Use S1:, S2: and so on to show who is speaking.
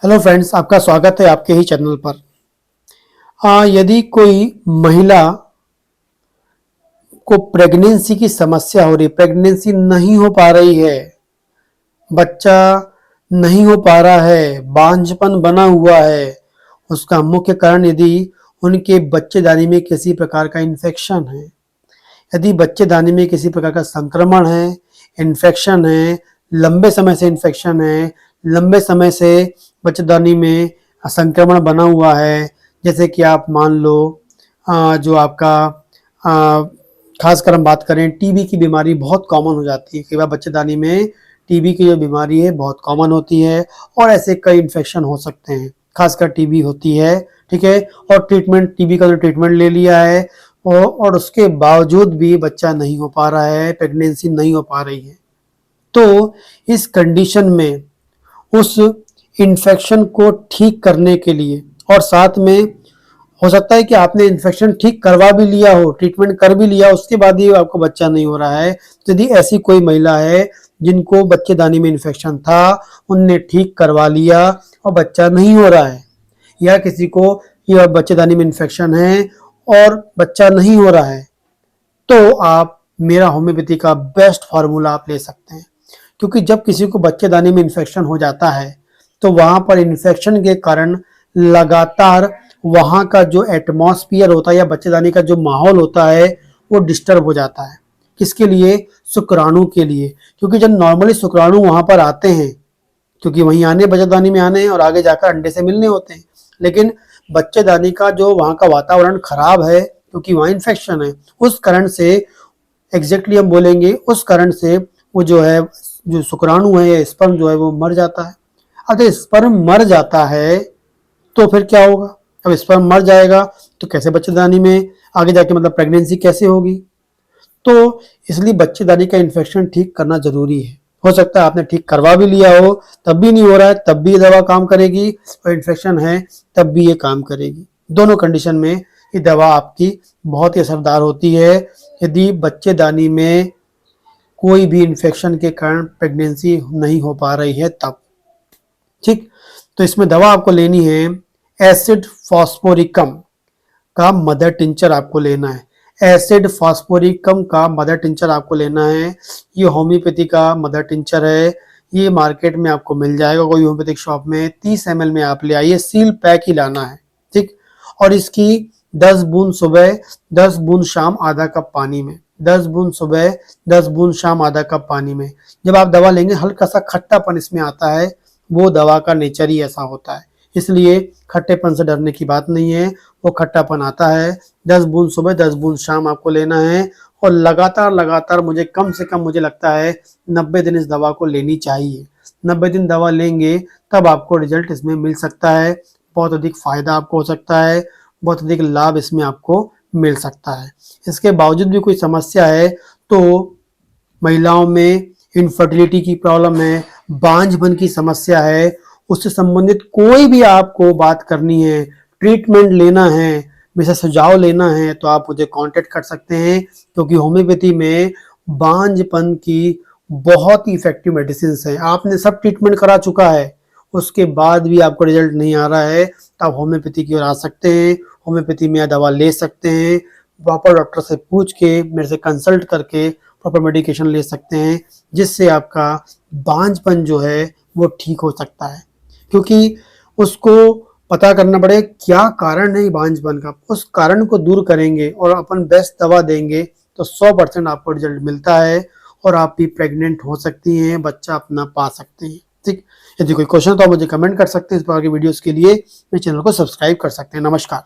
S1: Hello friends, आपका स्वागत है आपके ही चैनल पर। यदि कोई महिला को प्रेगनेंसी की समस्या हो रही, प्रेगनेंसी नहीं हो पा रही है, बच्चा नहीं हो पा रहा है, बांझपन बना हुआ है, उसका मुख्य कारण यदि उनके बच्चेदानी में किसी प्रकार का इन्फेक्शन है, यदि बच्चेदानी में किसी प्रकार का संक्रमण है, इन्फेक्शन है, लंबे समय से इन्फेक्शन है, लंबे समय से बच्चेदानी में संक्रमण बना हुआ है, जैसे कि आप मान लो जो आपका खासकर हम बात करें टीबी की बीमारी बहुत कॉमन हो जाती है। कई बार बच्चेदानी में टीबी की जो बीमारी है बहुत कॉमन होती है और ऐसे कई इन्फेक्शन हो सकते हैं, खासकर टीबी होती है, ठीक है। और ट्रीटमेंट, टीबी का जो ट्रीटमेंट ले लिया है और उसके बावजूद भी बच्चा नहीं हो पा रहा है, प्रेगनेंसी नहीं हो पा रही है, तो इस कंडीशन में उस इन्फेक्शन को ठीक करने के लिए, और साथ में हो सकता है कि आपने इन्फेक्शन ठीक करवा भी लिया हो, ट्रीटमेंट कर भी लिया, उसके बाद ही आपको बच्चा नहीं हो रहा है, तो यदि ऐसी कोई महिला है जिनको बच्चेदानी में इन्फेक्शन था, उनने ठीक करवा लिया और बच्चा नहीं हो रहा है, या किसी को यह बच्चेदानी में इन्फेक्शन है और बच्चा नहीं हो रहा है, तो आप मेरा होम्योपैथी का बेस्ट फार्मूला आप ले सकते हैं। क्योंकि जब किसी को बच्चेदानी में इन्फेक्शन हो जाता है तो वहां पर इन्फेक्शन के कारण लगातार वहां का जो एटमॉस्फियर होता है या बच्चेदानी का जो माहौल होता है वो डिस्टर्ब हो जाता है। किसके लिए? शुक्राणु के लिए। क्योंकि जब नॉर्मली शुक्राणु वहां पर आते हैं, क्योंकि वहीं आने, बच्चेदानी में आने और आगे जाकर अंडे से मिलने होते हैं, लेकिन बच्चेदानी का जो वहां का वातावरण खराब है क्योंकि वहां इन्फेक्शन है, उस कारण से एग्जैक्टली हम बोलेंगे उस कारण से वो जो है, जो शुक्राणु है या स्पर्म जो है वो मर जाता है। अगर स्पर्म मर जाता है तो फिर क्या होगा? अब स्पर्म मर जाएगा तो कैसे बच्चेदानी में आगे जाके मतलब प्रेगनेंसी कैसे होगी? तो इसलिए बच्चेदानी का इन्फेक्शन ठीक करना जरूरी है। हो सकता है आपने ठीक करवा भी लिया हो, तब भी नहीं हो रहा है, तब भी ये दवा काम करेगी, और इन्फेक्शन है तब भी ये काम करेगी। दोनों कंडीशन में ये दवा आपकी बहुत ही असरदार होती है। यदि बच्चेदानी में कोई भी इन्फेक्शन के कारण प्रेगनेंसी नहीं हो पा रही है तब, ठीक। तो इसमें दवा आपको लेनी है, एसिड फॉस्फोरिकम का मदर टिंचर आपको लेना है। एसिड फॉस्फोरिकम का मदर टिंचर आपको लेना है। ये होम्योपैथी का मदर टिंचर है, ये मार्केट में आपको मिल जाएगा कोई होम्योपैथिक शॉप में। 30 ml में आप ले आइए, सील पैक ही लाना है, ठीक। और इसकी 10 बूंद सुबह, 10 बूंद शाम, आधा कप पानी में, 10 बूंद सुबह, 10 बूंद शाम, आधा कप पानी में। जब आप दवा लेंगे हल्का सा खट्टापन इसमें आता है, वो दवा का नेचर ही ऐसा होता है, इसलिए खट्टेपन से डरने की बात नहीं है, वो खट्टापन आता है। 10 बूंद सुबह, 10 बूंद शाम आपको लेना है, और लगातार मुझे कम से कम मुझे लगता है 90 दिन इस दवा को लेनी चाहिए। 90 दिन दवा लेंगे तब आपको रिजल्ट इसमें मिल सकता है, बहुत अधिक फायदा आपको हो सकता है, बहुत अधिक लाभ इसमें आपको मिल सकता है। इसके बावजूद भी कोई समस्या है तो महिलाओं में इनफर्टिलिटी की प्रॉब्लम है, बांझपन की समस्या है, उससे संबंधित कोई भी आपको बात करनी है, ट्रीटमेंट लेना है, मेरे से सुझाव लेना है, तो आप मुझे कांटेक्ट कर सकते हैं। क्योंकि होम्योपैथी में बांझपन की बहुत ही इफेक्टिव मेडिसिन है। आपने सब ट्रीटमेंट करा चुका है, उसके बाद भी आपको रिजल्ट नहीं आ रहा है, तो आप होम्योपैथी की ओर आ सकते हैं, होम्योपैथी में दवा ले सकते हैं, प्रॉपर डॉक्टर से पूछ के, मेरे से कंसल्ट करके प्रॉपर मेडिकेशन ले सकते हैं, जिससे आपका बांझपन जो है वो ठीक हो सकता है। क्योंकि उसको पता करना पड़े क्या कारण है बांझपन का, उस कारण को दूर करेंगे और अपन बेस्ट दवा देंगे तो 100% आपको रिजल्ट मिलता है, और आप भी प्रेग्नेंट हो सकती हैं, बच्चा अपना पा सकते हैं, ठीक। यदि कोई क्वेश्चन तो आप मुझे कमेंट कर सकते हैं। इस प्रकार की वीडियोस के लिए मेरे चैनल को सब्सक्राइब कर सकते हैं। नमस्कार।